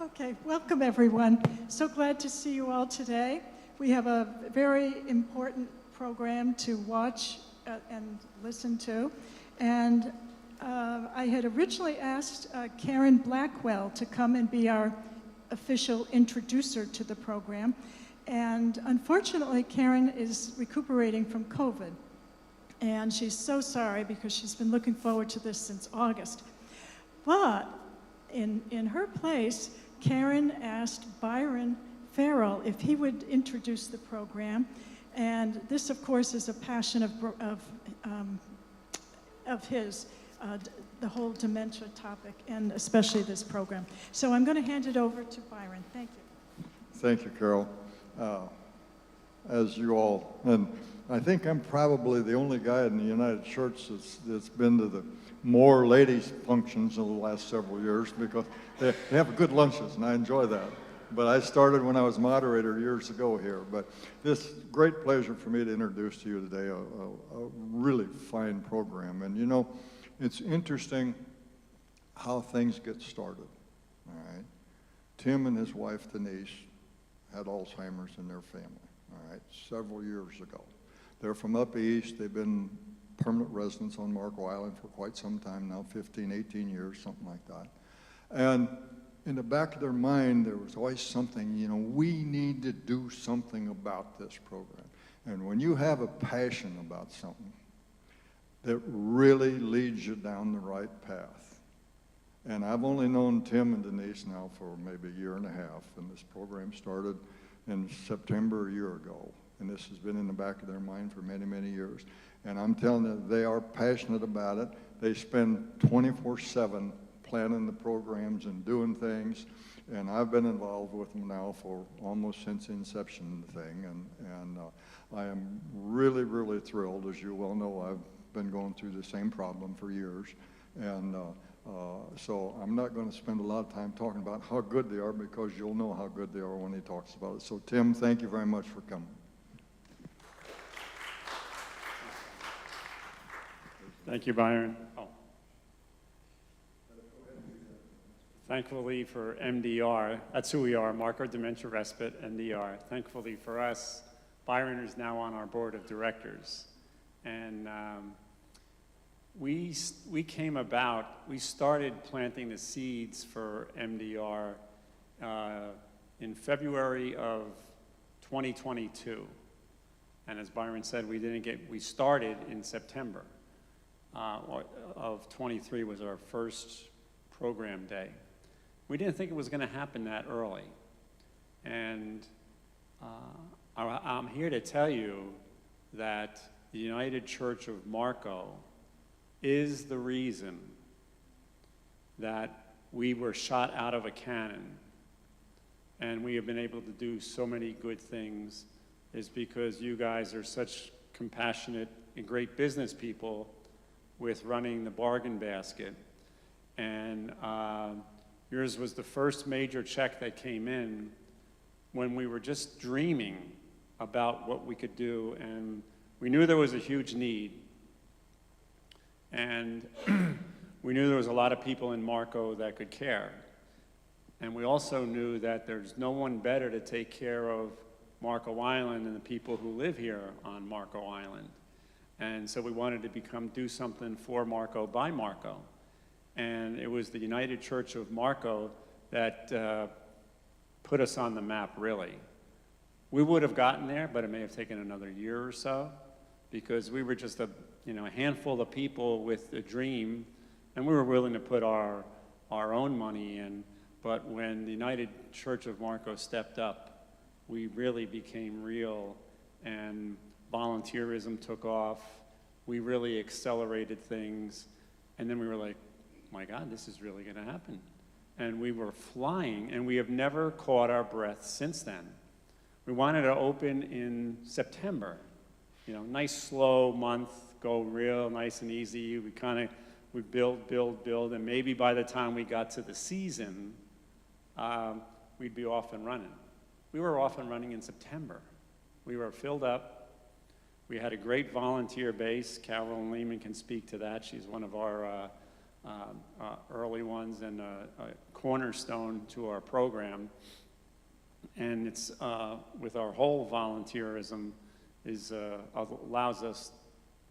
Okay, welcome everyone. So glad to see you all today. We have a very important program to watch and listen to. And I had originally asked Karen Blackwell to come and be our official introducer to the program. And unfortunately, Karen is recuperating from COVID. And she's so sorry because she's been looking forward to this since August. But in her place, Karen asked Byron Farrell if he would introduce the program. And this, of course, is a passion of his, the whole dementia topic, and especially this program. So I'm going to hand it over to Byron. Thank you. Thank you, Carol. As you all, and I think I'm probably the only guy in the United Church that's been to the more ladies' functions in the last several years, because they have good lunches, and I enjoy that. But I started when I was moderator years ago here. But this great pleasure for me to introduce to you today a really fine program. And you know, it's interesting how things get started. All right, Tim and his wife Denise had Alzheimer's in their family. All right, several years ago. They're from up east. They've been permanent residents on Marco Island for quite some time now, 15, 18 years, something like that. And in the back of their mind, there was always something, you know, we need to do something about this program. And when you have a passion about something, that really leads you down the right path. And I've only known Tim and Denise now for maybe a year and a half, and this program started in September a year ago. And this has been in the back of their mind for many, many years. And I'm telling you, they are passionate about it. They spend 24/7 planning the programs and doing things. And I've been involved with them now for almost since the inception of the thing. And I am really, really thrilled. As you well know, I've been going through the same problem for years. And so I'm not going to spend a lot of time talking about how good they are, because you'll know how good they are when he talks about it. So Tim, thank you very much for coming. Thank you, Byron. Thankfully for MDR, that's who we are, Marco Dementia Respite, MDR. Thankfully for us, Byron is now on our board of directors. And we started planting the seeds for MDR in February of 2022. And as Byron said, we started in September of 23 was our first program day. We didn't think it was going to happen that early. And I'm here to tell you that the United Church of Marco is the reason that we were shot out of a cannon and we have been able to do so many good things, is because you guys are such compassionate and great business people with running the bargain basket. And yours was the first major check that came in when we were just dreaming about what we could do, and we knew there was a huge need. And we knew there was a lot of people in Marco that could care. And we also knew that there's no one better to take care of Marco Island than the people who live here on Marco Island. And so we wanted to do something for Marco by Marco. And it was the United Church of Marco that put us on the map, really. We would have gotten there, but it may have taken another year or so, because we were just a handful of people with a dream, and we were willing to put our own money in. But when the United Church of Marco stepped up, we really became real, and volunteerism took off. We really accelerated things, and then we were like, my God, this is really going to happen. And we were flying, and we have never caught our breath since then. We wanted to open in September. Nice slow month, go real nice and easy. We build, and maybe by the time we got to the season, we'd be off and running. We were off and running in September. We were filled up. We had a great volunteer base. Carolyn Lehman can speak to that. She's one of our early ones and a cornerstone to our program. And it's with our whole volunteerism allows us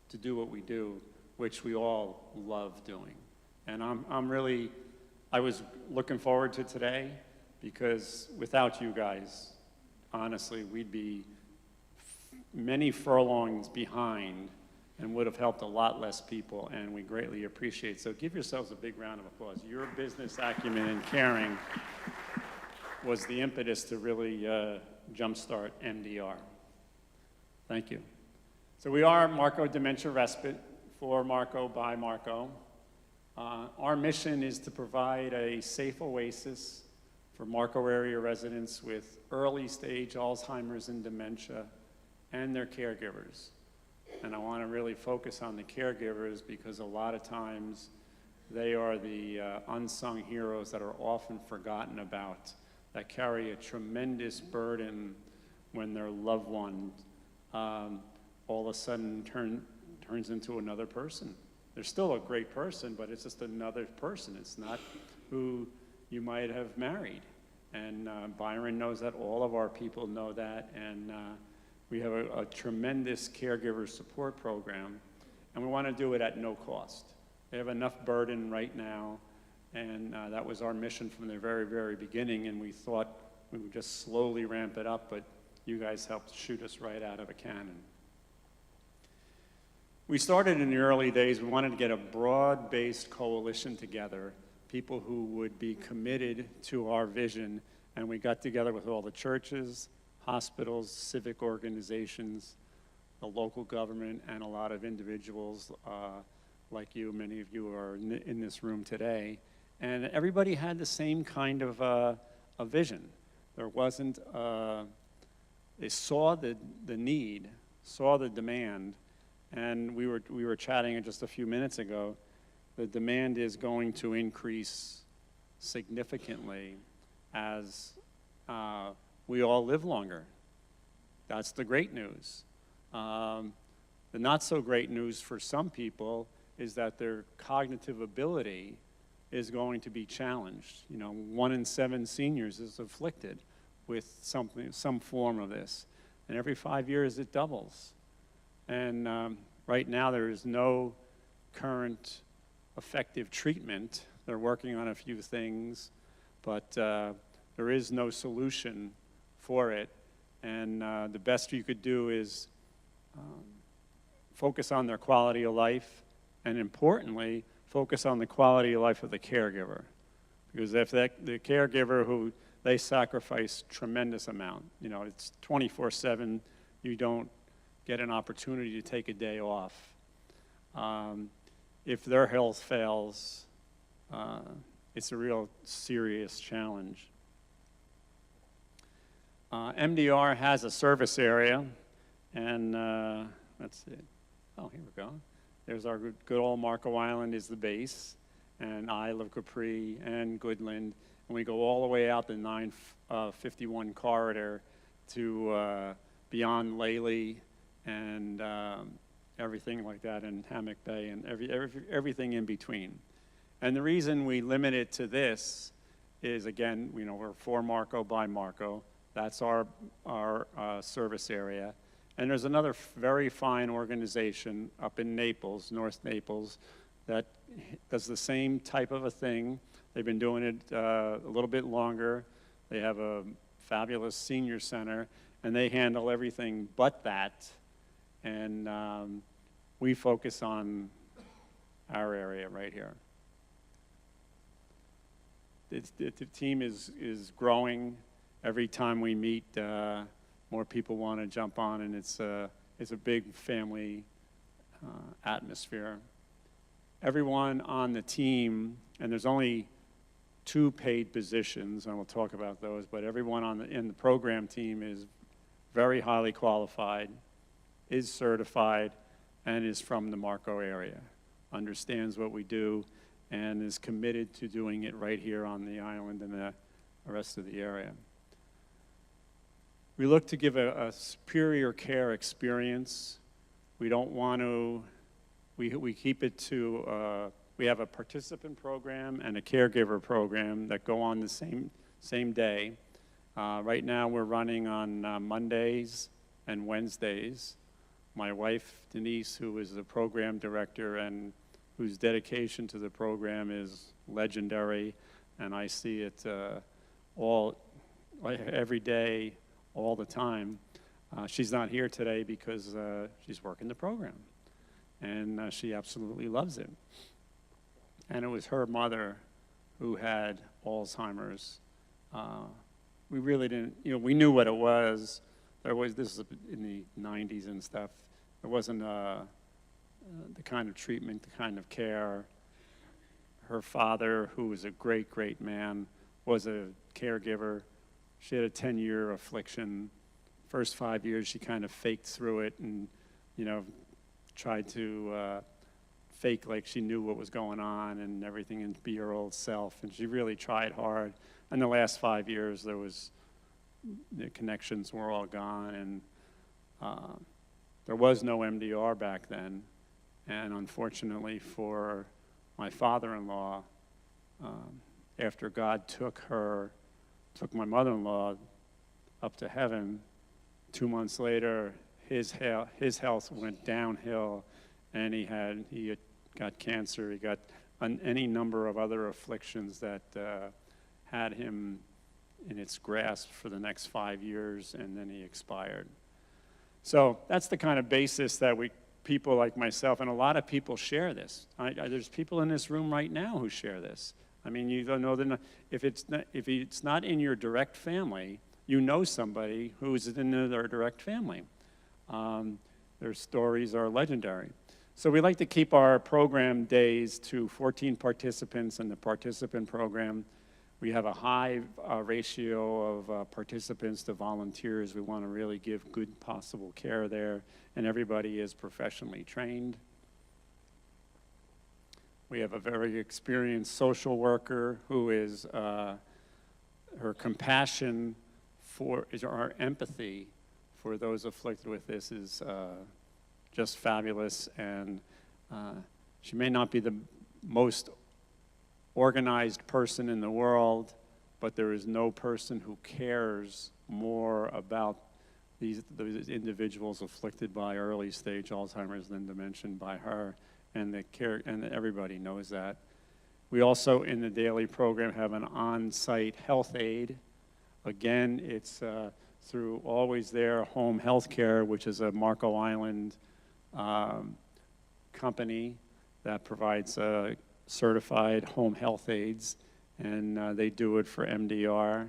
to do what we do, which we all love doing. And I was looking forward to today, because without you guys, honestly, we'd be many furlongs behind and would have helped a lot less people, and we greatly appreciate it. So give yourselves a big round of applause. Your business acumen and caring was the impetus to really jumpstart MDR. Thank you. So we are Marco Dementia Respite, for Marco, by Marco. Our mission is to provide a safe oasis for Marco area residents with early stage Alzheimer's and dementia and their caregivers. And I want to really focus on the caregivers, because a lot of times they are the unsung heroes that are often forgotten about, that carry a tremendous burden when their loved one all of a sudden turns into another person. They're still a great person, but it's just another person. It's not who you might have married. And Byron knows that, all of our people know that, and we have a tremendous caregiver support program, and we want to do it at no cost. They have enough burden right now, and that was our mission from the very, very beginning, and we thought we would just slowly ramp it up, but you guys helped shoot us right out of a cannon. We started in the early days. We wanted to get a broad-based coalition together, people who would be committed to our vision, and we got together with all the churches, hospitals, civic organizations, the local government, and a lot of individuals like you. Many of you are in this room today, and everybody had the same kind of a vision. There wasn't, they saw the need, saw the demand, and we were chatting just a few minutes ago. The demand is going to increase significantly as we all live longer. That's the great news. The not so great news for some people is that their cognitive ability is going to be challenged. 1 in 7 seniors is afflicted with some form of this. And every 5 years it doubles. And right now there is no current effective treatment. They're working on a few things, but there is no solution for it. And the best you could do is focus on their quality of life, and importantly, focus on the quality of life of the caregiver. Because if the caregiver who they sacrifice tremendous amount, it's 24/7, you don't get an opportunity to take a day off. If their health fails, it's a real serious challenge. MDR has a service area, and let's see. Oh, here we go. There's our good old Marco Island is the base, and Isle of Capri and Goodland, and we go all the way out the 951 corridor to beyond Lely and everything like that, and Hammock Bay, and everything in between. And the reason we limit it to this is, again, we're for Marco, by Marco. That's our service area. And there's another very fine organization up in Naples, North Naples, that does the same type of a thing. They've been doing it a little bit longer. They have a fabulous senior center, and they handle everything but that. And we focus on our area right here. The team is growing. Every time we meet, more people want to jump on, and it's a big family atmosphere. Everyone on the team, and there's only 2 paid positions, and we'll talk about those, but everyone in the program team is very highly qualified, is certified, and is from the Marco area, understands what we do, and is committed to doing it right here on the island and the rest of the area. We look to give a superior care experience. We don't want to, we keep it to, We have a participant program and a caregiver program that go on the same day. Right now, we're running on Mondays and Wednesdays. My wife, Denise, who is the program director and whose dedication to the program is legendary, and I see it every day, all the time. She's not here today because she's working the program, and she absolutely loves it. And it was her mother who had Alzheimer's. We really didn't, we knew what it was. This is in the 90s and stuff. There wasn't the kind of treatment, the kind of care. Her father, who was a great, great man, was a caregiver. She had a 10-year affliction. First 5 years, she kind of faked through it and, tried to fake like she knew what was going on and everything and be her old self. And she really tried hard. And the last 5 years, the connections were all gone, and there was no MDR back then. And unfortunately for my father-in-law, after God took my mother-in-law up to heaven, 2 months later, his health went downhill, and he got cancer, he got any number of other afflictions that had him in its grasp for the next 5 years, and then he expired. So that's the kind of basis that people like myself, and a lot of people share this. There's people in this room right now who share this. I mean, you don't know if it's not in your direct family, you know somebody who's in their direct family. Their stories are legendary. So we like to keep our program days to 14 participants in the participant program. We have a high ratio of participants to volunteers. We want to really give good possible care there, and everybody is professionally trained. We have a very experienced social worker who is, her compassion our empathy for those afflicted with this is just fabulous, and she may not be the most organized person in the world, but there is no person who cares more about these individuals afflicted by early stage Alzheimer's than dementia by her, and everybody knows that. We also in the daily program have an on-site health aide. Again, it's through Always There Home Health Care, which is a Marco Island company that provides certified home health aides, and they do it for MDR.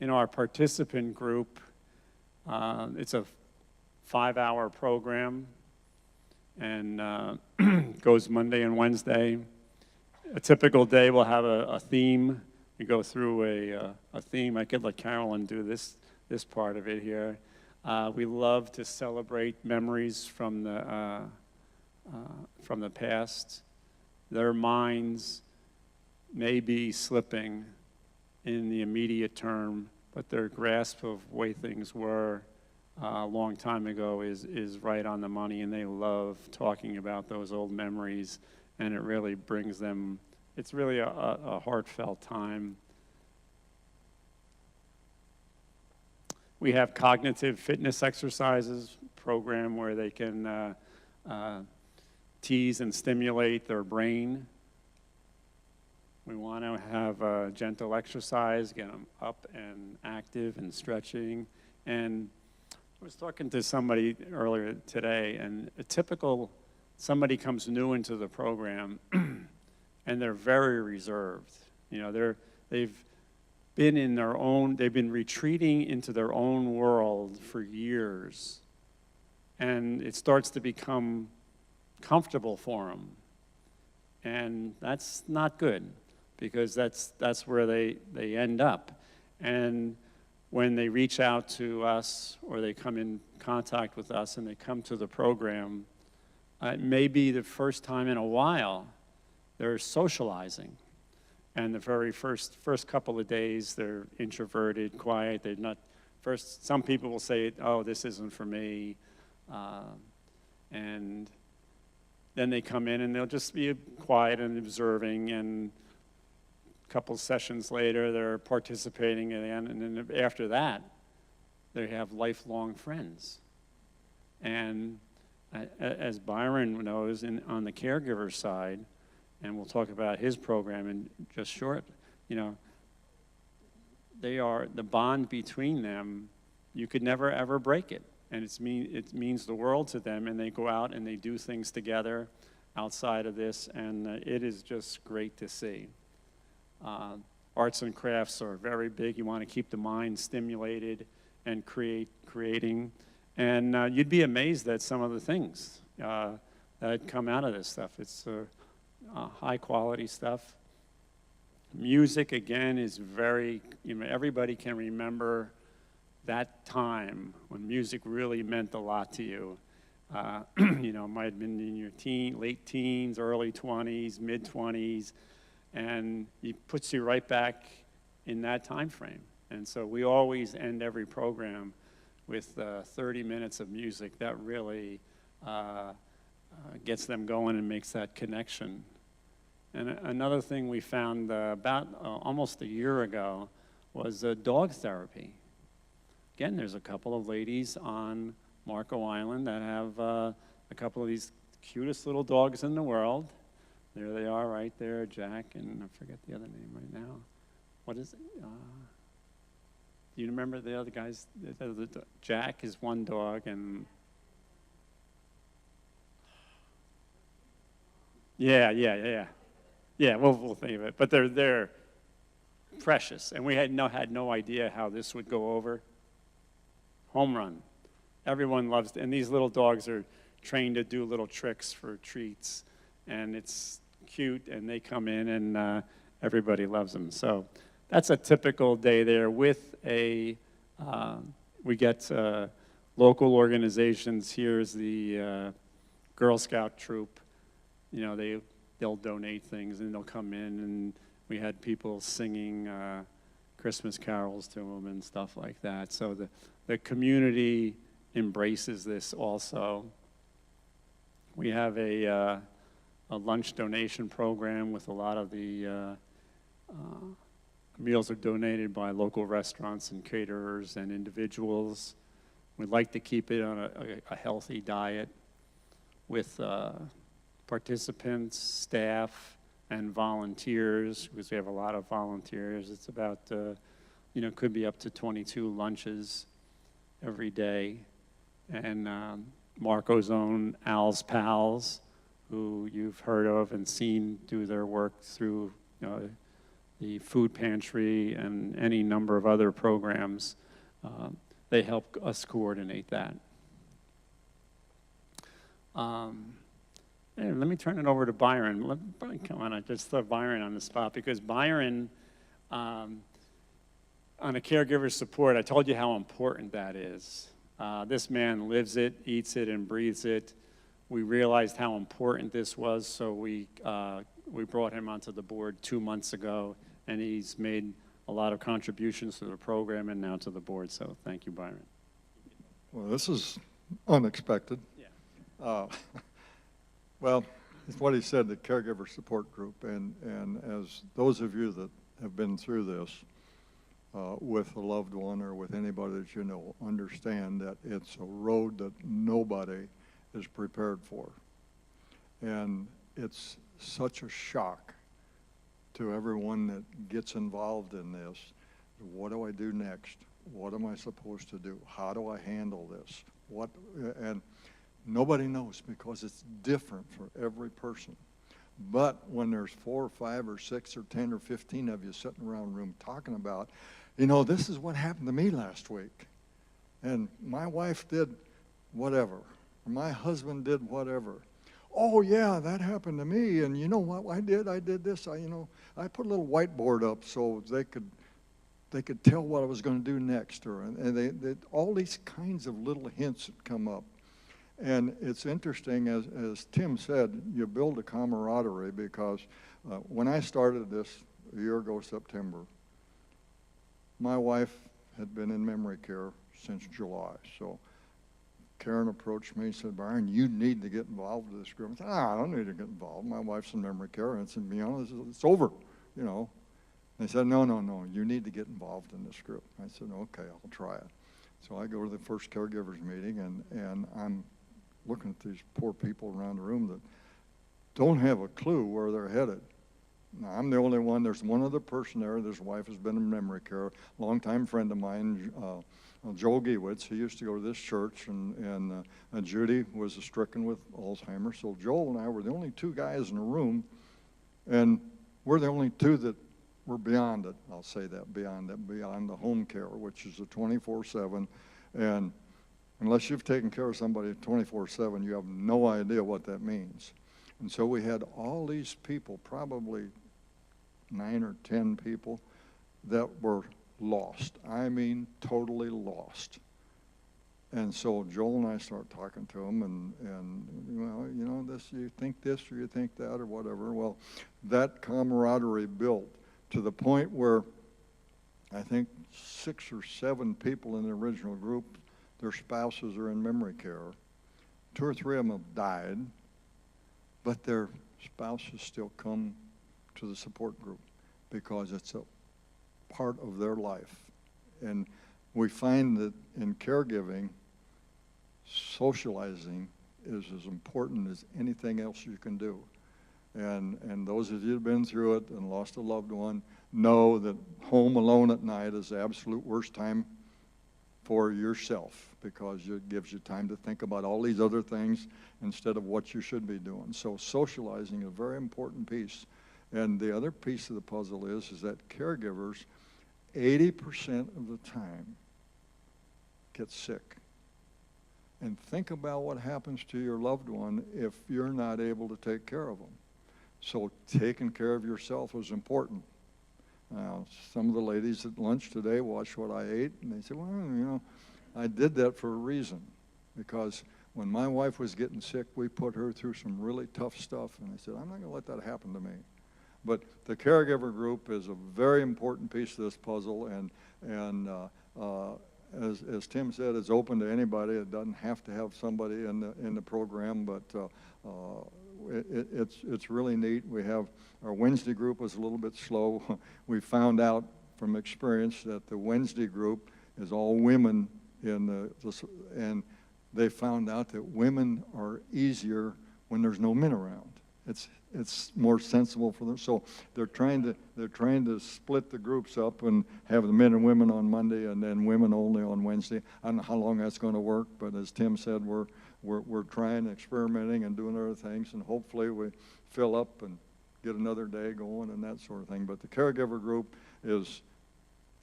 In our participant group, it's a 5-hour program, and goes Monday and Wednesday. A typical day will have a theme. We go through a theme. I could let Carolyn do this part of it here. We love to celebrate memories from the past. Their minds may be slipping in the immediate term, but their grasp of way things were a long time ago is right on the money, and they love talking about those old memories, and it really brings them, it's really a heartfelt time. We have cognitive fitness exercises program where they can tease and stimulate their brain. We want to have a gentle exercise, get them up and active and stretching. And I was talking to somebody earlier today, and somebody comes new into the program, and they're very reserved. They've been retreating into their own world for years, and it starts to become comfortable for them. And that's not good, because that's where they end up. And when they reach out to us or they come in contact with us and they come to the program, it may be the first time in a while they're socializing. And the very first couple of days, they're introverted, quiet. They're not. Some people will say, "Oh, this isn't for me," and then they come in and they'll just be quiet and observing, and a couple sessions later, they're participating again, and then after that, they have lifelong friends. And as Byron knows, on the caregiver side, and we'll talk about his program in just short, you know, they are, the bond between them, you could never ever break it. And it means the world to them, and they go out and they do things together outside of this, and it is just great to see. Arts and crafts are very big. You want to keep the mind stimulated and creating. And you'd be amazed at some of the things that come out of this stuff. It's high quality stuff. Music, again, is very, you know, everybody can remember that time when music really meant a lot to you. You know, it might have been in your late teens, early 20s, mid 20s, and it puts you right back in that time frame. And so we always end every program with 30 minutes of music that really gets them going and makes that connection. And another thing we found about almost a year ago was dog therapy. Again, there's a couple of ladies on Marco Island that have a couple of these cutest little dogs in the world. There they are right there, Jack, and I forget the other name right now. What is it? Do you remember the other guys? Jack is one dog, and yeah. We'll think of it. But they're precious, and we had no idea how this would go over. Home run. Everyone loves it, and these little dogs are trained to do little tricks for treats, and it's cute, and they come in, and everybody loves them. So that's a typical day there with we get local organizations. Here's the Girl Scout troop. You know, they'll donate things, and they'll come in, and we had people singing Christmas carols to them and stuff like that. So the community embraces this also. We have a lunch donation program with a lot of the meals are donated by local restaurants and caterers and individuals. We'd like to keep it on a healthy diet with participants, staff, and volunteers, because we have a lot of volunteers. It's about, could be up to 22 lunches every day. And Marco's own Al's Pals, who you've heard of and seen do their work through the food pantry and any number of other programs. They help us coordinate that. Hey, let me turn it over to Byron. Come on, I just throw Byron on the spot, because Byron, on a caregiver support, I told you how important that is. This man lives it, eats it, and breathes it. We realized how important this was, so we brought him onto the board 2 months ago, and he's made a lot of contributions to the program and now to the board, so thank you, Byron. Well, this is unexpected. Yeah. Well, it's what he said, the caregiver support group, and as those of you that have been through this with a loved one or with anybody that you know, understand that it's a road that nobody is prepared for. And it's such a shock to everyone that gets involved in this. What do I do next? What am I supposed to do? How do I handle this? And nobody knows, because it's different for every person. But when there's 4 or 5 or 6 or 10 or 15 of you sitting around a room talking about, this is what happened to me last week, and my wife did whatever, or my husband did whatever. Oh yeah, that happened to me, and you know what I did? I did this. I put a little whiteboard up so they could tell what I was going to do next, and they all these kinds of little hints that come up. And it's interesting, as Tim said, you build a camaraderie, because when I started this a year ago, September, my wife had been in memory care since July. So Karen approached me and said, Byron, you need to get involved with this group. I said, I don't need to get involved. My wife's in memory care, and to be honest, it's over, you know. They said, no, you need to get involved in this group. I said, okay, I'll try it. So I go to the first caregivers meeting, and I'm looking at these poor people around the room that don't have a clue where they're headed. Now, I'm the only one. There's one other person there. His wife has been in memory care, a longtime friend of mine, Joel Giewitz. He used to go to this church, and Judy was stricken with Alzheimer's. So Joel and I were the only two guys in the room, and we're the only two that were beyond it. I'll say that, beyond the home care, which is a 24/7. And unless you've taken care of somebody 24/7, you have no idea what that means. And so we had all these people, probably 9 or 10 people, that were lost. I mean, totally lost. And so Joel and I start talking to them, and well, you know, this, you think this or you think that or whatever. Well, that camaraderie built to the point where I think 6 or 7 people in the original group, their spouses are in memory care. 2 or 3 of them have died, but their spouses still come to the support group because it's a part of their life. And we find that in caregiving, socializing is as important as anything else you can do. And those of you who have been through it and lost a loved one know that home alone at night is the absolute worst time for yourself, because it gives you time to think about all these other things instead of what you should be doing. So socializing is a very important piece. And the other piece of the puzzle is that caregivers, 80% of the time, get sick. And think about what happens to your loved one if you're not able to take care of them. So taking care of yourself is important. Now, some of the ladies at lunch today watched what I ate, and they said, well, you know, I did that for a reason, because when my wife was getting sick, we put her through some really tough stuff, and I said, I'm not going to let that happen to me. But the caregiver group is a very important piece of this puzzle, and as Tim said, it's open to anybody. It doesn't have to have somebody in the program, but it's really neat. We have our Wednesday group was a little bit slow. We found out from experience that the Wednesday group is all women and they found out that women are easier when there's no men around. It's more sensible for them. So they're trying to split the groups up and have the men and women on Monday and then women only on Wednesday. I don't know how long that's going to work, but as Tim said, we're trying, experimenting, and doing other things, and hopefully we fill up and get another day going and that sort of thing. But the caregiver group is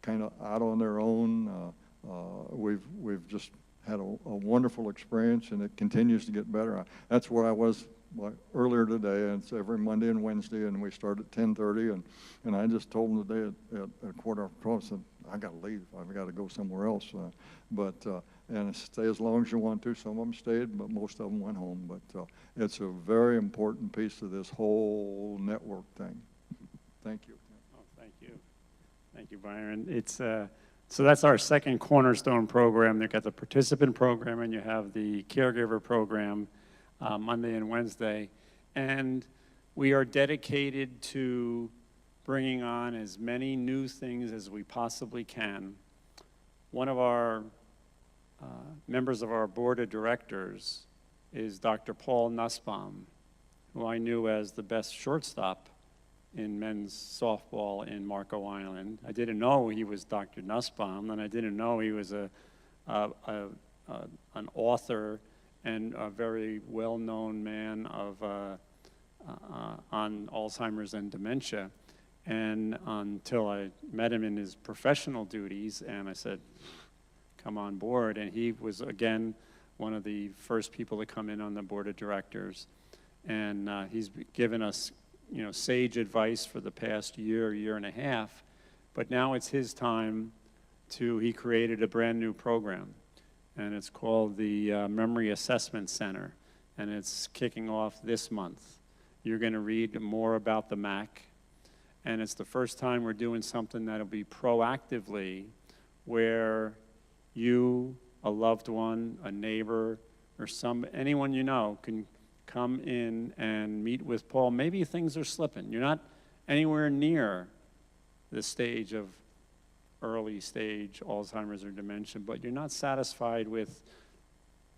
kind of out on their own. We've just had a wonderful experience, and it continues to get better. That's where I was earlier today, and it's every Monday and Wednesday, and we start at 10:30, and I just told them today at 12:15, I said, I got to leave. I've got to go somewhere else. And stay as long as you want to. Some of them stayed, but most of them went home. But it's a very important piece of this whole network thing. Thank you. Oh, thank you. Thank you, Byron. It's so that's our second cornerstone program. You've got the participant program, and you have the caregiver program Monday and Wednesday. And we are dedicated to bringing on as many new things as we possibly can. One of our members of our board of directors is Dr. Paul Nussbaum, who I knew as the best shortstop in men's softball in Marco Island. I didn't know he was Dr. Nussbaum, and I didn't know he was an author and a very well-known man on Alzheimer's and dementia. And until I met him in his professional duties, and I said, come on board. And he was, again, one of the first people to come in on the board of directors. And he's given us, sage advice for the past year and a half. But now it's his time he created a brand new program. And it's called the Memory Assessment Center. And it's kicking off this month. You're going to read more about the MAC. And it's the first time we're doing something that'll be proactively where you, a loved one, a neighbor, or anyone you know can come in and meet with Paul. Maybe things are slipping. You're not anywhere near the stage of early stage Alzheimer's or dementia, but you're not satisfied with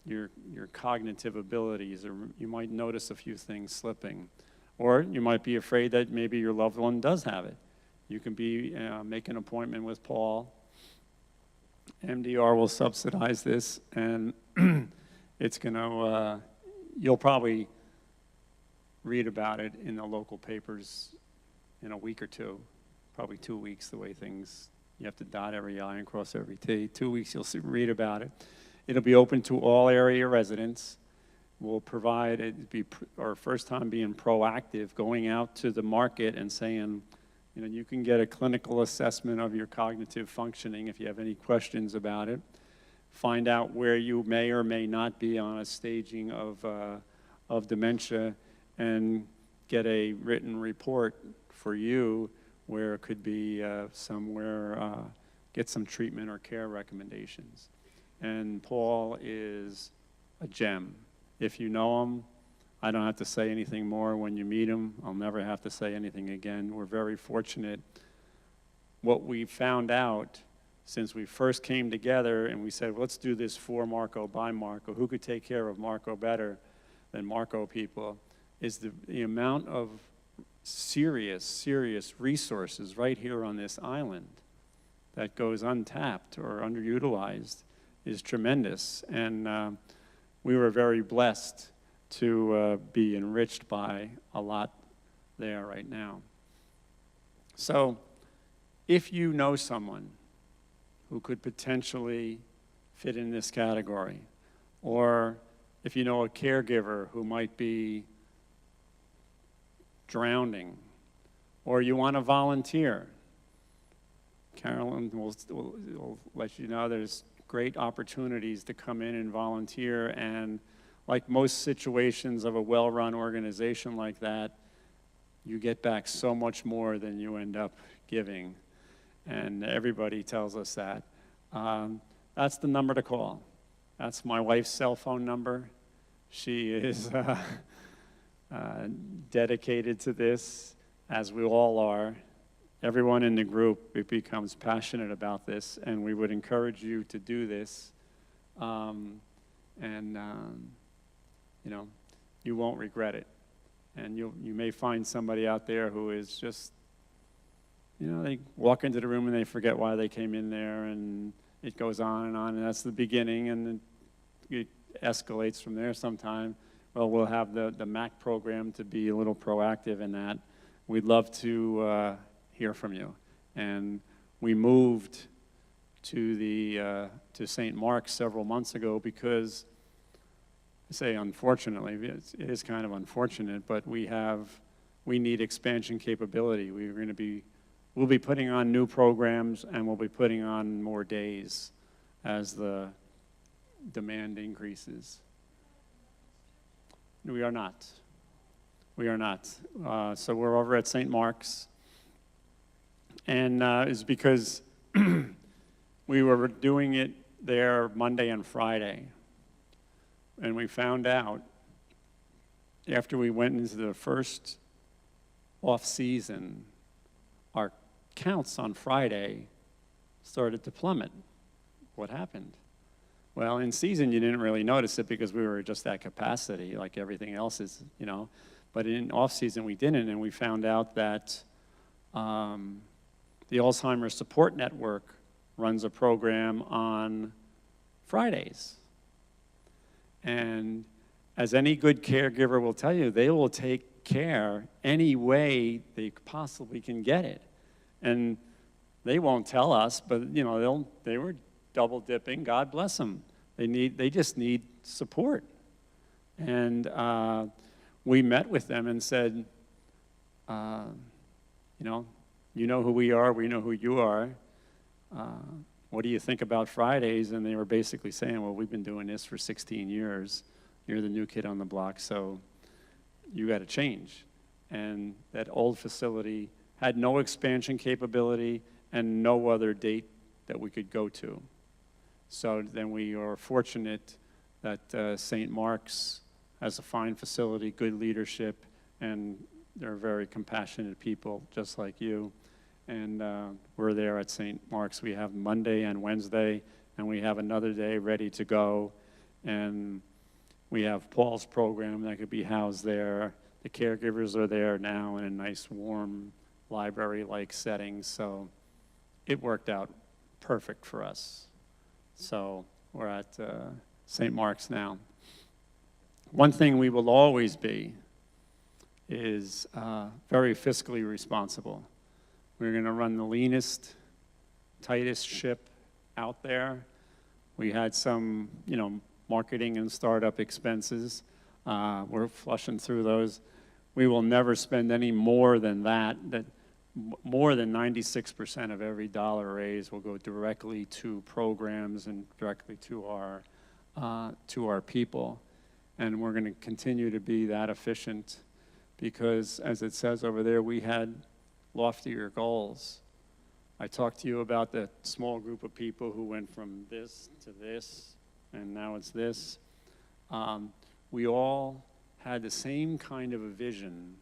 your cognitive abilities, or you might notice a few things slipping. Or you might be afraid that maybe your loved one does have it. You can make an appointment with Paul. MDR will subsidize this, and it's going to, you'll probably read about it in the local papers in a week or two, probably 2 weeks, the way things, you have to dot every I and cross every T. 2 weeks, you'll read about it. It'll be open to all area residents. We'll provide, it'd be our first time being proactive, going out to the market and saying, you know, you can get a clinical assessment of your cognitive functioning if you have any questions about it. Find out where you may or may not be on a staging of dementia, and get a written report for you where it could be somewhere, get some treatment or care recommendations. And Paul is a gem. If you know him, I don't have to say anything more. When you meet him, I'll never have to say anything again. We're very fortunate. What we found out since we first came together and we said, well, let's do this for Marco, by Marco, who could take care of Marco better than Marco people, is the amount of serious resources right here on this island that goes untapped or underutilized is tremendous. And we were very blessed to be enriched by a lot there right now. So if you know someone who could potentially fit in this category, or if you know a caregiver who might be drowning, or you want to volunteer, Carolyn will let you know there's great opportunities to come in and volunteer, and like most situations of a well-run organization like that, you get back so much more than you end up giving, and everybody tells us that. That's the number to call. That's my wife's cell phone number. She is dedicated to this, as we all are. Everyone in the group becomes passionate about this, and we would encourage you to do this. You know, you won't regret it. And you may find somebody out there who is just, you know, they walk into the room and they forget why they came in there, and it goes on, and that's the beginning, and it escalates from there sometime. Well, we'll have the MAC program to be a little proactive in that. We'd love to hear from you. And we moved to St. Mark's several months ago because, I say unfortunately, it is kind of unfortunate, but we need expansion capability. We'll be putting on new programs, and we'll be putting on more days as the demand increases. We are not. We are not. So we're over at St. Mark's. And it's because we were doing it there Monday and Friday. And we found out after we went into the first off-season, our counts on Friday started to plummet. What happened? Well, in season, you didn't really notice it because we were just at capacity, like everything else is, you know. But in off-season, we didn't, and we found out that the Alzheimer's Support Network runs a program on Fridays. And as any good caregiver will tell you, they will take care any way they possibly can get it. And they won't tell us, but you know, they were double dipping. God bless them. They just need support. And we met with them and said, you know who we are, we know who you are. What do you think about Fridays? And they were basically saying, well, we've been doing this for 16 years. You're the new kid on the block, so you got to change. And that old facility had no expansion capability and no other date that we could go to. So then we are fortunate that St. Mark's has a fine facility, good leadership, and they're very compassionate people, just like you. And we're there at St. Mark's. We have Monday and Wednesday, and we have another day ready to go. And we have Paul's program that could be housed there. The caregivers are there now in a nice, warm, library-like setting. So it worked out perfect for us. So we're at St. Mark's now. One thing we will always be is very fiscally responsible. We're going to run the leanest, tightest ship out there. We had some, marketing and startup expenses. We're flushing through those. We will never spend any more than that. More than 96% of every dollar raised will go directly to programs and directly to our people. And we're going to continue to be that efficient because, as it says over there, we had loftier goals. I talked to you about the small group of people who went from this to this, and now it's this. We all had the same kind of a vision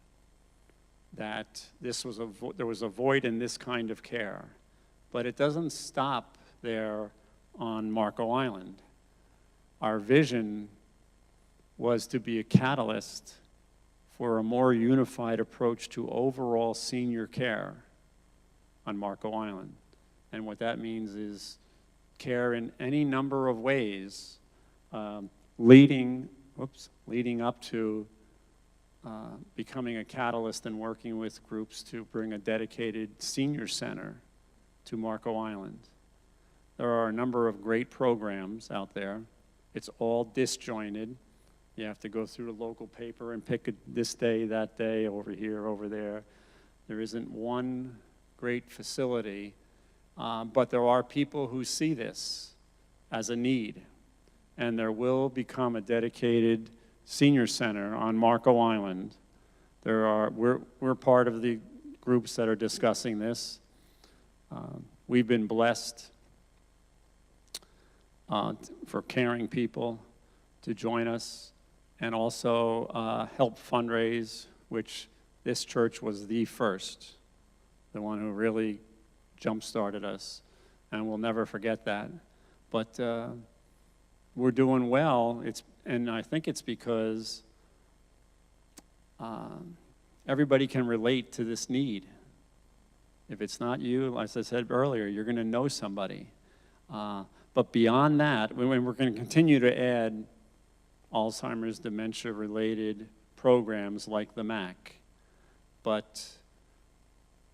that there was a void in this kind of care. But it doesn't stop there on Marco Island. Our vision was to be a catalyst for a more unified approach to overall senior care on Marco Island. And what that means is care in any number of ways, leading up to becoming a catalyst and working with groups to bring a dedicated senior center to Marco Island. There are a number of great programs out there. It's all disjointed. You have to go through the local paper and pick this day, that day, over here, over there. There isn't one great facility, but there are people who see this as a need, and there will become a dedicated senior center on Marco Island. We're part of the groups that are discussing this. We've been blessed for caring people to join us and also help fundraise, which this church was the first, the one who really jump-started us, and we'll never forget that. But we're doing well, and I think it's because everybody can relate to this need. If it's not you, as I said earlier, you're going to know somebody. But beyond that, we're going to continue to add Alzheimer's, dementia-related programs like the MAC. But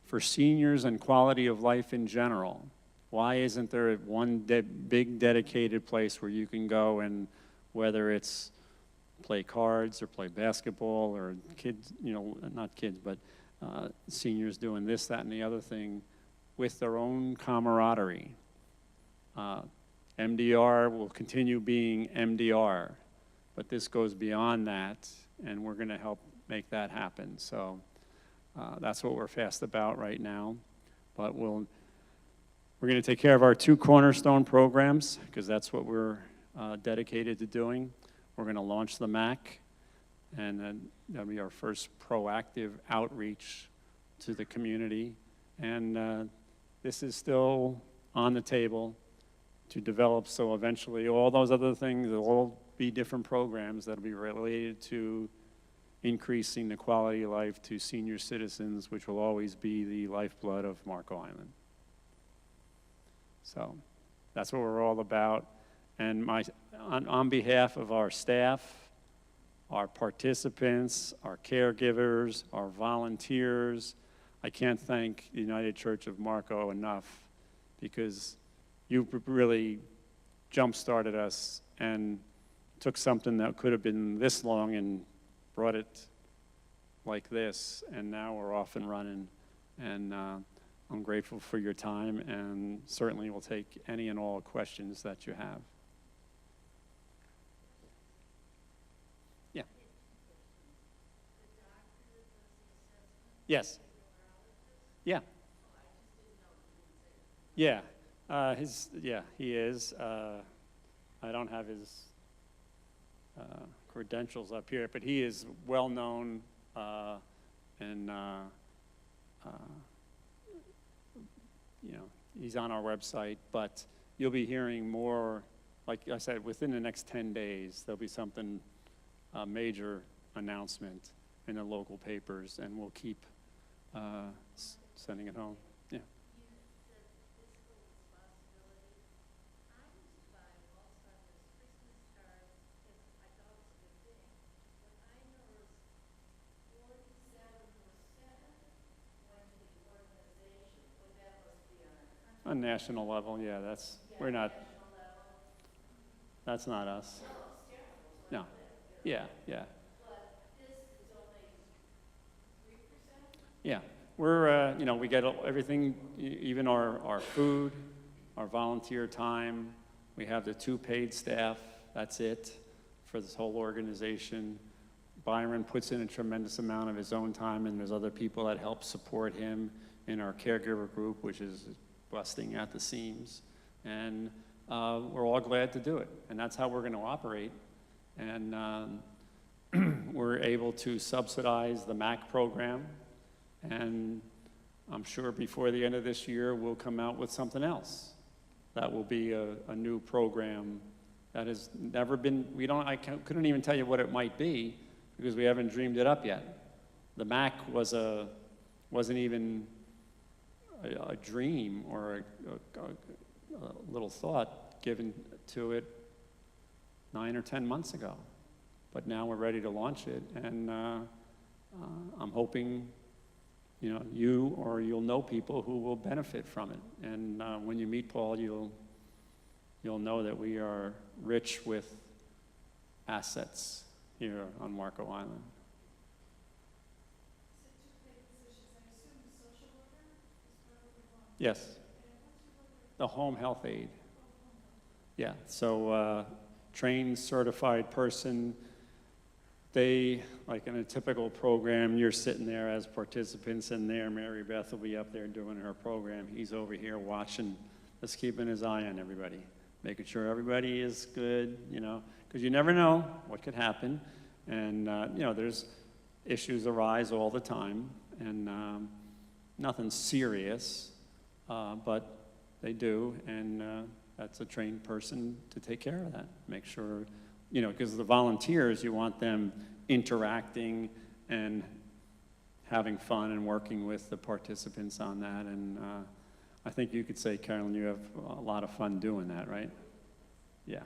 for seniors and quality of life in general, why isn't there one big dedicated place where you can go and whether it's play cards or play basketball or kids, not kids, but seniors doing this, that, and the other thing with their own camaraderie. MDR will continue being MDR, but this goes beyond that, and we're going to help make that happen. So that's what we're fast about right now. But we're going to take care of our two cornerstone programs because that's what we're dedicated to doing. We're going to launch the MAC, and then that'll be our first proactive outreach to the community. And this is still on the table to develop, so eventually all those other things will all be different programs that'll be related to increasing the quality of life to senior citizens, which will always be the lifeblood of Marco Island. So that's what we're all about. And on behalf of our staff, our participants, our caregivers, our volunteers, I can't thank the United Church of Marco enough because you really jump-started us and took something that could have been this long and brought it like this, and now we're off and running. And I'm grateful for your time, and certainly will take any and all questions that you have. Yeah. Yes. Yeah. Yeah. He is. I don't have his credentials up here, but he is well-known and you know, he's on our website, but you'll be hearing more, like I said, within the next 10 days, there'll be something, a major announcement in the local papers, and we'll keep sending it home. Yeah. On national level, yeah, we're not, that's not us. No, yeah. Yeah, we're, you know, we get everything, even our food, our volunteer time. We have the 2 paid staff, that's it for this whole organization. Byron puts in a tremendous amount of his own time, and there's other people that help support him in our caregiver group, which is busting at the seams. And we're all glad to do it, and that's how we're going to operate. And we're able to subsidize the MAC program, and I'm sure before the end of this year we'll come out with something else. That will be a new program that has never been, couldn't even tell you what it might be because we haven't dreamed it up yet. The MAC wasn't even a dream or a little thought given to it 9 or 10 months ago. But now we're ready to launch it, and I'm hoping, you know, you'll know people who will benefit from it. And when you meet Paul, you'll know that we are rich with assets here on Marco Island. Yes, the home health aide. Yeah, so trained, certified person. They, like in a typical program, you're sitting there as participants, and there Mary Beth will be up there doing her program. He's over here watching, just keeping his eye on everybody, making sure everybody is good, you know, because you never know what could happen. And, you know, there's issues arise all the time, and nothing serious, but they do, and that's a trained person to take care of that. Make sure, you know, because the volunteers, you want them interacting and having fun and working with the participants on that. And I think you could say, Carolyn, you have a lot of fun doing that, right? Yeah.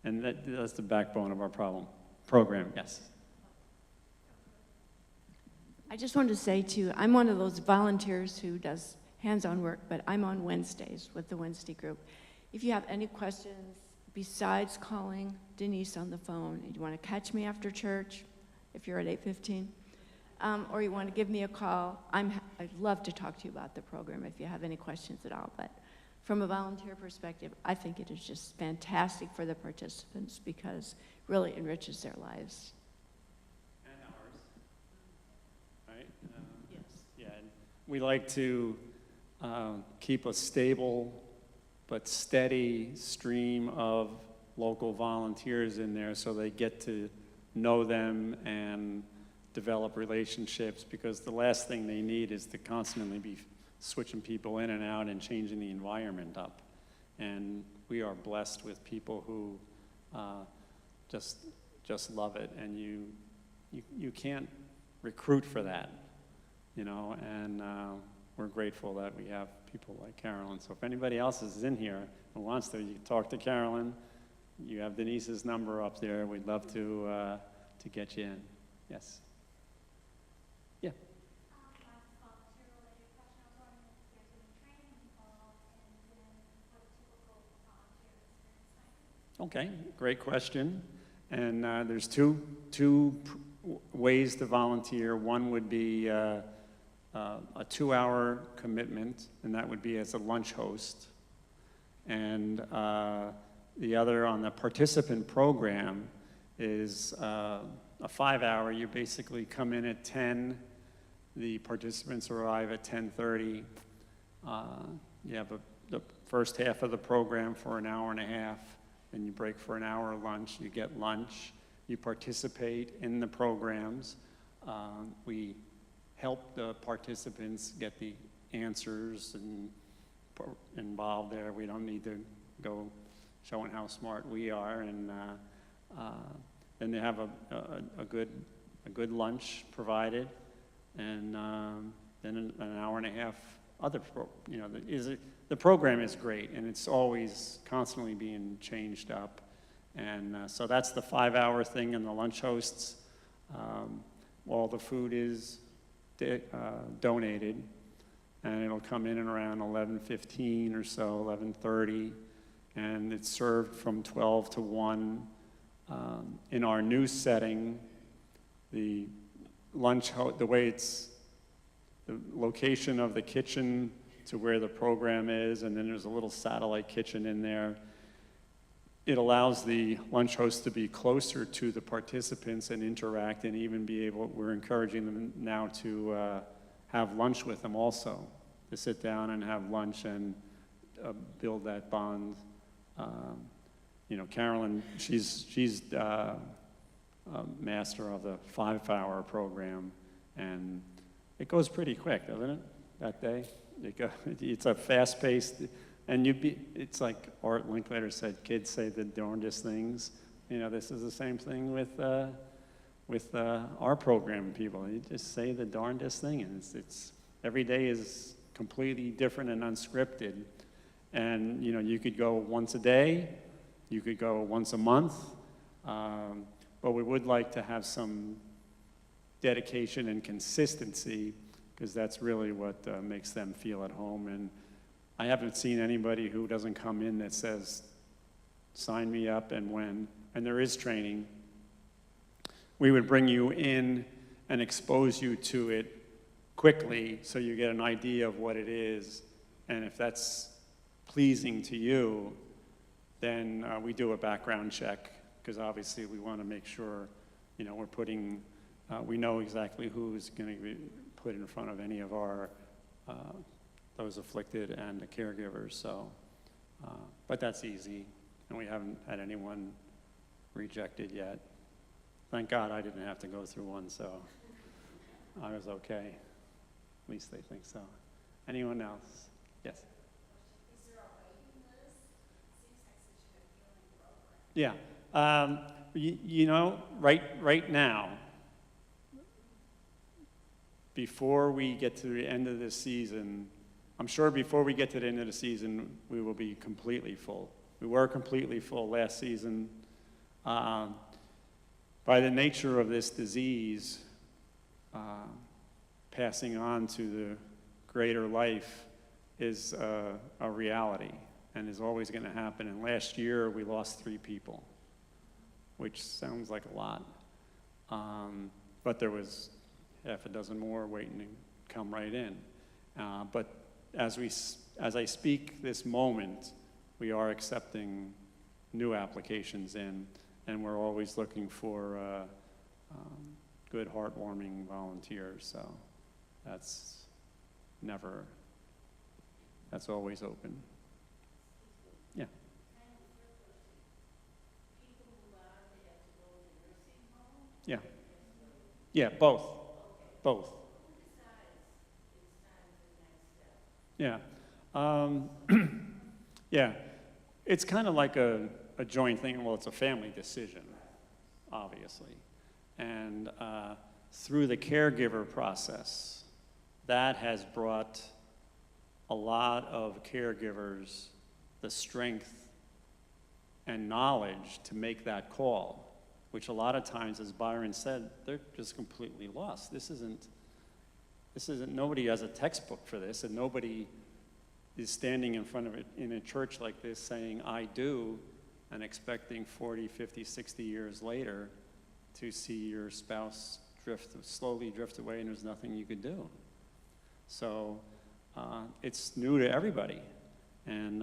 And that's the backbone of our program, yes. I just wanted to say too, I'm one of those volunteers who does hands-on work, but I'm on Wednesdays with the Wednesday group. If you have any questions, besides calling Denise on the phone, and you want to catch me after church, if you're at 8:15, or you want to give me a call, I'd love to talk to you about the program if you have any questions at all. But from a volunteer perspective, I think it is just fantastic for the participants because it really enriches their lives. And ours, right? Yes. Yeah, and we like to keep a stable but steady stream of local volunteers in there so they get to know them and develop relationships, because the last thing they need is to constantly be switching people in and out and changing the environment up. And we are blessed with people who just love it, and you can't recruit for that, you know, and we're grateful that we have people like Carolyn. So if anybody else is in here and wants to, you can talk to Carolyn. You have Denise's number up there. We'd love to get you in. Yes. Yeah. Okay, great question. And there's two ways to volunteer. One would be a 2-hour commitment, and that would be as a lunch host. And the other on the participant program is a 5-hour. You basically come in at 10. The participants arrive at 10:30. You have the first half of the program for an hour and a half, then you break for an hour lunch, you get lunch, you participate in the programs. We help the participants get the answers and involved there. We don't need to go showing how smart we are, and then they have a good lunch provided, and then an hour and a half other, the program is great, and it's always constantly being changed up, and so that's the 5-hour thing, and the lunch hosts. All the food is donated, and it'll come in around 11:15 or so, 11:30, and it's served from 12 to 1. In our new setting, the location of the kitchen to where the program is, and then there's a little satellite kitchen in there. It allows the lunch host to be closer to the participants and interact, and even we're encouraging them now to have lunch with them also, to sit down and have lunch and build that bond. Carolyn, she's master of the 5-hour program, and it goes pretty quick, doesn't it, that day? It's a fast-paced, and it's like Art Linklater said, kids say the darndest things. This is the same thing with our program people. You just say the darndest thing, and it's every day is completely different and unscripted. And you could go once a day, you could go once a month, but we would like to have some dedication and consistency, because that's really what makes them feel at home. And I haven't seen anybody who doesn't come in that says, sign me up, and when. And there is training. We would bring you in and expose you to it quickly so you get an idea of what it is. And if that's pleasing to you, then we do a background check, because obviously we want to make sure, we're putting, we know exactly who's going to be put in front of any of our, those afflicted and the caregivers. So, but that's easy, and we haven't had anyone rejected yet. Thank God I didn't have to go through one, so I was okay. At least they think so. Anyone else? Yes? Is there a waiting list? Seems like such an appealing program. Yeah. Right now, before we get to the end of this season, I'm sure before we get to the end of the season, we will be completely full. We were completely full last season. By the nature of this disease, passing on to the greater life is a reality and is always going to happen. And last year, we lost 3 people, which sounds like a lot. But there was half a dozen more waiting to come right in. But as I speak this moment, we are accepting new applications in, and we're always looking for good, heartwarming volunteers. So that's always open. Yeah. Yeah. Yeah, both. Both. Yeah. Yeah. It's kind of like a joint thing. Well, it's a family decision, obviously. And through the caregiver process, that has brought a lot of caregivers the strength and knowledge to make that call, which a lot of times, as Byron said, they're just completely lost. This isn't, nobody has a textbook for this, and nobody is standing in front of it in a church like this saying, I do, and expecting 40, 50, 60 years later to see your spouse slowly drift away and there's nothing you could do. So it's new to everybody. And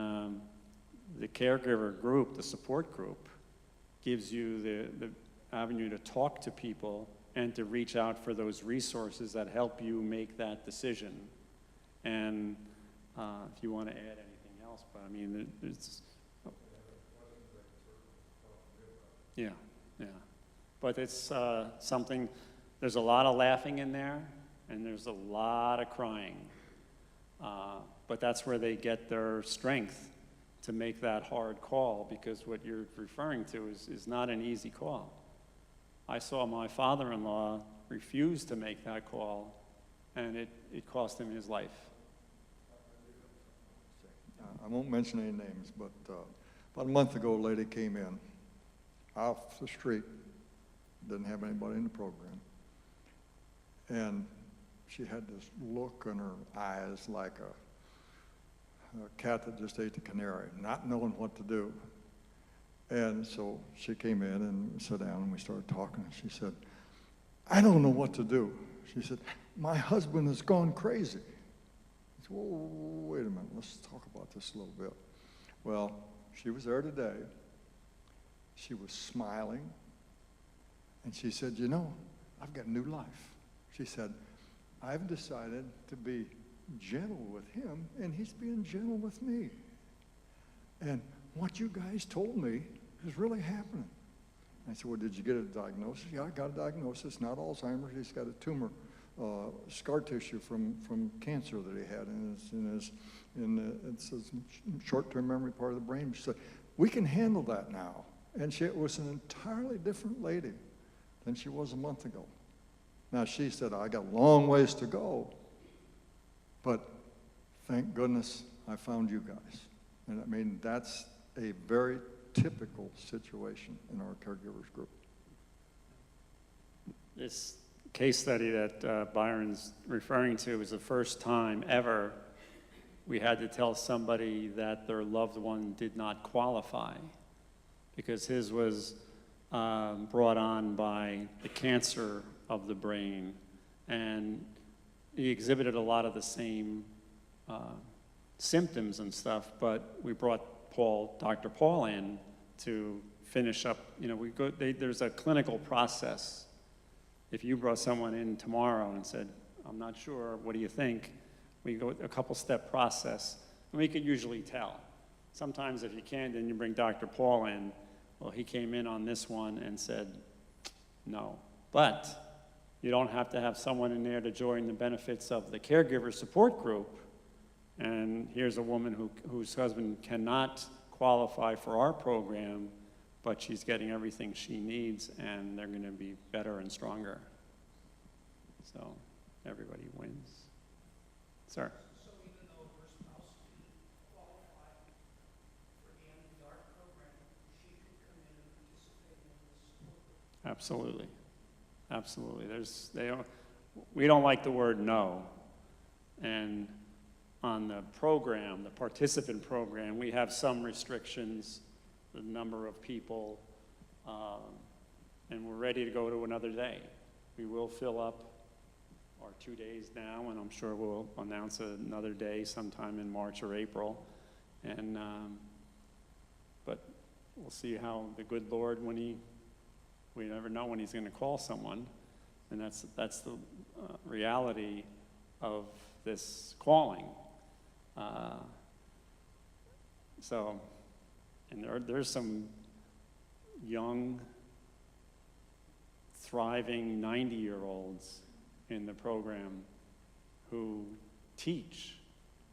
the caregiver group, the support group, gives you the avenue to talk to people and to reach out for those resources that help you make that decision. And if you want to add anything else, but I mean, it's... Yeah, yeah. But it's something, there's a lot of laughing in there, and there's a lot of crying. But that's where they get their strength to make that hard call, because what you're referring to is not an easy call. I saw my father-in-law refuse to make that call, and it cost him his life. I won't mention any names, but about a month ago, a lady came in off the street, didn't have anybody in the program, and she had this look in her eyes like a cat that just ate the canary, not knowing what to do. And so she came in and sat down, and we started talking, and she said, I don't know what to do. She said, my husband has gone crazy. I said, whoa, wait a minute, let's talk about this a little bit. Well, she was there today. She was smiling, and she said, you know, I've got a new life. She said, I've decided to be gentle with him, and he's being gentle with me. And what you guys told me is really happening. I said, well, did you get a diagnosis? Yeah, I got a diagnosis, not Alzheimer's. He's got a tumor, scar tissue from cancer that he had it's a short-term memory part of the brain. She said, we can handle that now. And it was an entirely different lady than she was a month ago. Now, she said, I got a long ways to go, but thank goodness I found you guys. And I mean, that's a very typical situation in our caregivers group. This case study that Byron's referring to was the first time ever we had to tell somebody that their loved one did not qualify, because his was brought on by the cancer of the brain, and he exhibited a lot of the same symptoms and stuff, but we brought Dr. Paul in to finish up. You know, there's a clinical process. If you brought someone in tomorrow and said, I'm not sure, what do you think? We go a couple-step process, and we could usually tell. Sometimes if you can't, then you bring Dr. Paul in. Well, he came in on this one and said, no. But you don't have to have someone in there to join the benefits of the caregiver support group. And here's a woman whose husband cannot qualify for our program, but she's getting everything she needs, and they're going to be better and stronger. So everybody wins. Sir? So even though her spouse didn't qualify for the MDR program, she could come in and participate in this program? Absolutely. Absolutely. We don't like the word no. And on the program, the participant program, we have some restrictions, the number of people, and we're ready to go to another day. We will fill up our 2 days now, and I'm sure we'll announce another day sometime in March or April. And but we'll see how the good Lord, we never know when he's going to call someone, and that's the reality of this calling. And there's some young, thriving 90-year-olds in the program who teach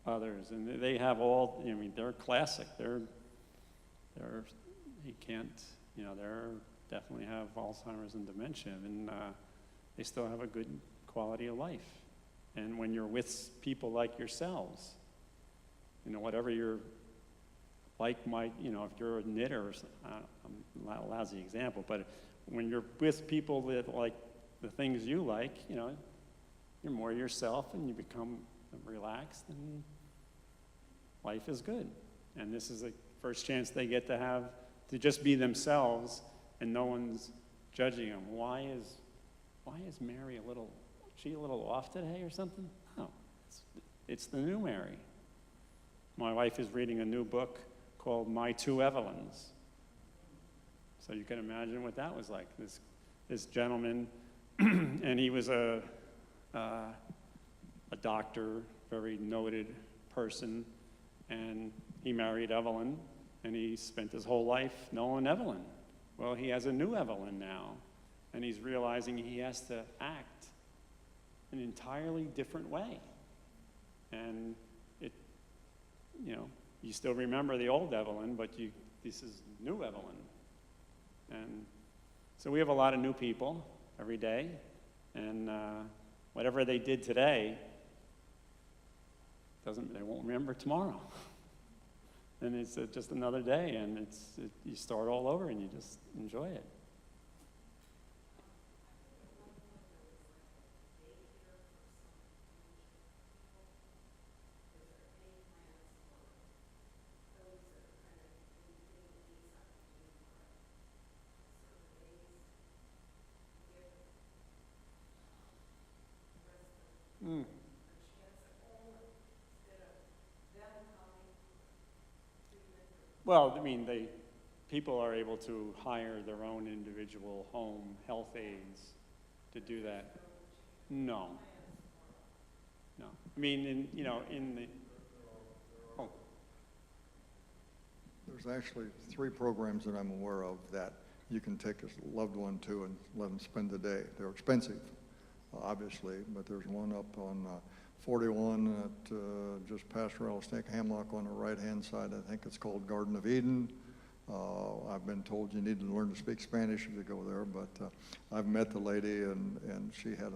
others, and they have all, I mean, they're classic. They're definitely have Alzheimer's and dementia, and they still have a good quality of life. And when you're with people like yourselves, whatever your if you're a knitter, I'm not a lousy example, but when you're with people that like the things you like, you're more yourself and you become relaxed and life is good. And this is the first chance they get to have to just be themselves and no one's judging them. Why is Mary a little off today or something? No, it's the new Mary. My wife is reading a new book called My Two Evelyns. So you can imagine what that was like. This gentleman, and he was a doctor, very noted person, and he married Evelyn, and he spent his whole life knowing Evelyn. Well, he has a new Evelyn now, and he's realizing he has to act an entirely different way. And it, you know, you still remember the old Evelyn, but this is new Evelyn. And so we have a lot of new people every day, and whatever they did today, they won't remember tomorrow. And it's just another day, and you start all over, and you just enjoy it. Mm. Well, I mean, people are able to hire their own individual home health aides to do that. No. No. I mean, in the, oh. There's actually 3 programs that I'm aware of that you can take a loved one to and let them spend the day. They're expensive, obviously, but there's one up on 41 at just past Rattlesnake Hamlock on the right-hand side. I think it's called Garden of Eden. I've been told you need to learn to speak Spanish if you go there, but I've met the lady, and she had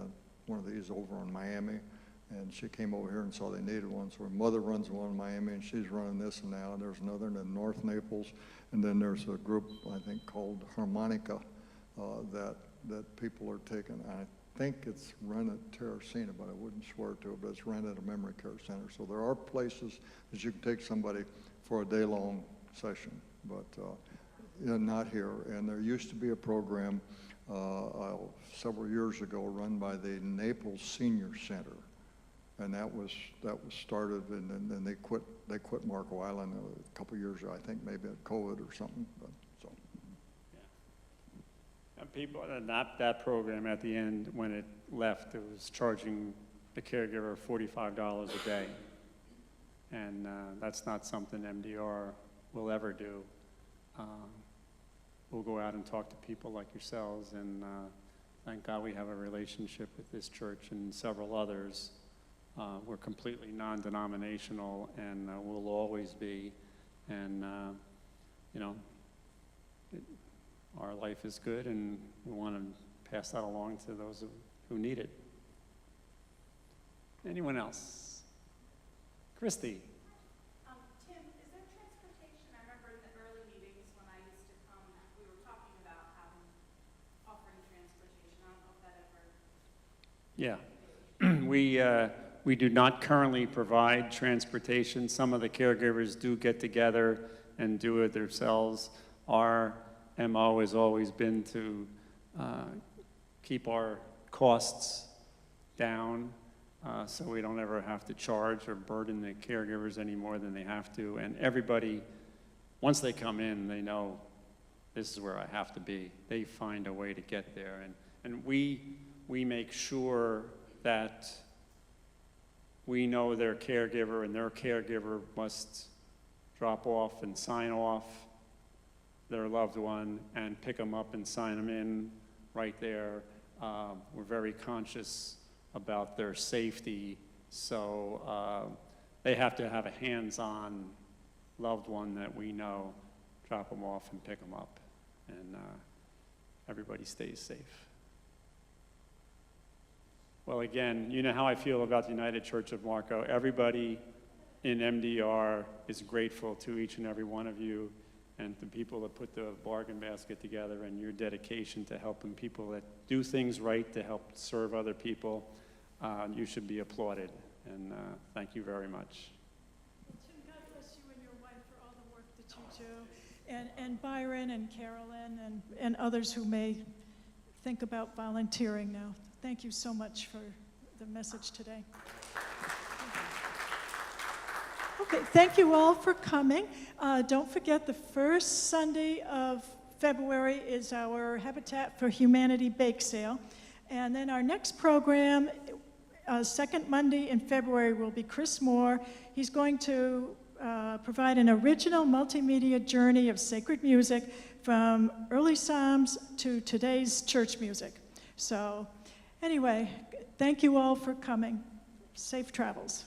one of these over in Miami, and she came over here and saw they needed one. So her mother runs one in Miami, and she's running this and now. There's another in North Naples, and then there's a group, I think, called Harmonica that people are taking. I think it's run at Terracina, but I wouldn't swear to it, but it's run at a memory care center. So there are places that you can take somebody for a day-long session, but not here. And there used to be a program several years ago run by the Naples Senior Center, and that was started, and then they quit Marco Island a couple years ago, I think maybe at COVID or something. But, so. And people, that program at the end, when it left, it was charging the caregiver $45 a day. And that's not something MDR will ever do. We'll go out and talk to people like yourselves, and thank God we have a relationship with this church and several others. We're completely non-denominational, and will always be. And, our life is good, and we want to pass that along to those who need it. Anyone else? Christy. Tim, is there transportation? I remember in the early meetings when I used to come, we were talking about offering transportation. I don't know if that ever... Yeah. We do not currently provide transportation. Some of the caregivers do get together and do it themselves. Our MO has always been to keep our costs down so we don't ever have to charge or burden the caregivers any more than they have to. And everybody, once they come in, they know this is where I have to be. They find a way to get there. And we make sure that we know their caregiver, and their caregiver must drop off and sign off their loved one and pick them up and sign them in right there. We're very conscious about their safety, so they have to have a hands-on loved one that we know, drop them off and pick them up, and everybody stays safe. Well, again, you know how I feel about the United Church of Marco. Everybody in MDR is grateful to each and every one of you, and the people that put the bargain basket together, and your dedication to helping people that do things right to help serve other people. You should be applauded, and thank you very much. Tim, God bless you and your wife for all the work that you do, and Byron and Carolyn and others who may think about volunteering now. Thank you so much for the message today. Okay, thank you all for coming. Don't forget, the first Sunday of February is our Habitat for Humanity bake sale. And then our next program, second Monday in February, will be Chris Moore. He's going to provide an original multimedia journey of sacred music from early Psalms to today's church music. So anyway, thank you all for coming. Safe travels.